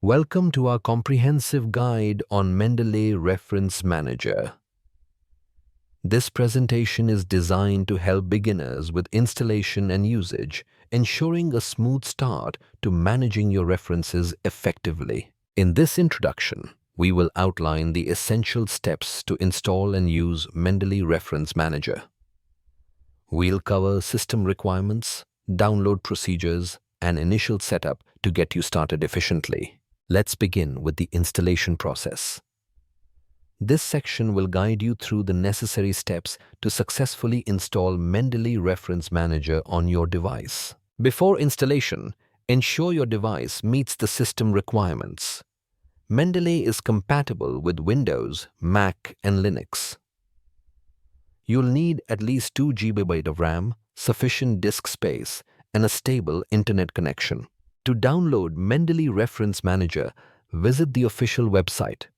Welcome to our comprehensive guide on Mendeley Reference Manager. This presentation is designed to help beginners with installation and usage, ensuring a smooth start to managing your references effectively. In this introduction, we will outline the essential steps to install and use Mendeley Reference Manager. We'll cover system requirements, download procedures, and initial setup to get you started efficiently. Let's begin with the installation process. This section will guide you through the necessary steps to successfully install Mendeley Reference Manager on your device. Before installation, ensure your device meets the system requirements. Mendeley is compatible with Windows, Mac, and Linux. You'll need at least 2 GB of RAM, sufficient disk space, and a stable internet connection. To download Mendeley Reference Manager, visit the official website.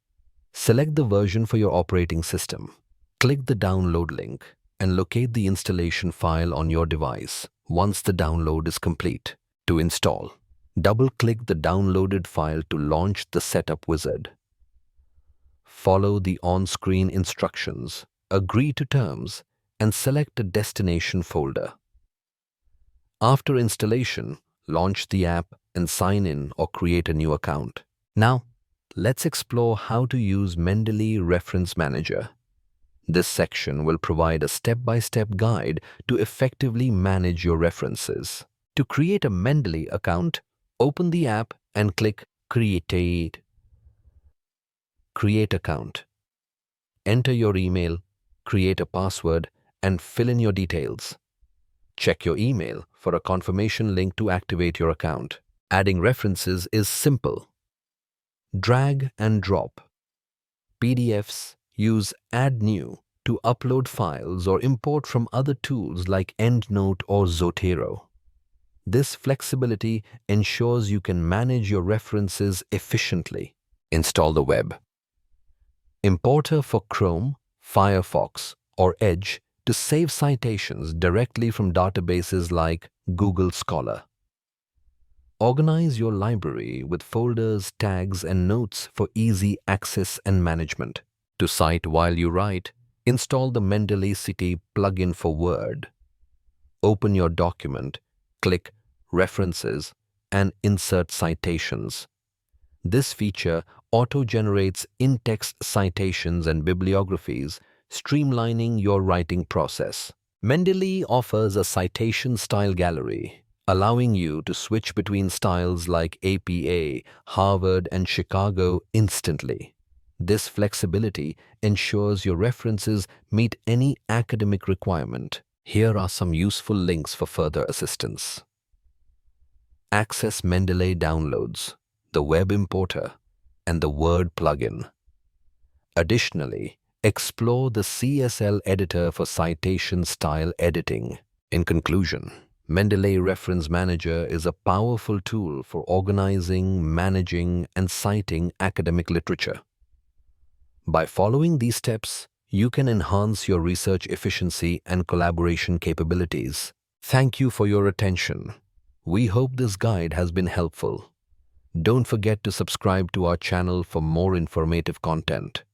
Select the version for your operating system. Click the download link and locate the installation file on your device once the download is complete. To install, double-click the downloaded file to launch the setup wizard. Follow the on-screen instructions, agree to terms, and select a destination folder. After installation, launch the app and sign in or create a new account. Now, let's explore how to use Mendeley Reference Manager. This section will provide a step-by-step guide to effectively manage your references. To create a Mendeley account, open the app and click Create Account. Enter your email, create a password, and fill in your details. Check your email for a confirmation link to activate your account. Adding references is simple. Drag and drop. PDFs use Add New to upload files or import from other tools like EndNote or Zotero. This flexibility ensures you can manage your references efficiently. Install the web. Importer for Chrome, Firefox, or Edge to save citations directly from databases like Google Scholar. Organize your library with folders, tags, and notes for easy access and management. To cite while you write, install the Mendeley City plugin for Word. Open your document, click References, and insert citations. This feature auto-generates in-text citations and bibliographies, streamlining your writing process. Mendeley offers a citation style gallery, allowing you to switch between styles like APA, Harvard, and Chicago instantly. This flexibility ensures your references meet any academic requirement. Here are some useful links for further assistance. Access Mendeley downloads, the web importer, and the Word plugin. Additionally, explore the CSL editor for citation style editing. In conclusion, Mendeley Reference Manager is a powerful tool for organizing, managing, and citing academic literature. By following these steps, you can enhance your research efficiency and collaboration capabilities. Thank you for your attention. We hope this guide has been helpful. Don't forget to subscribe to our channel for more informative content.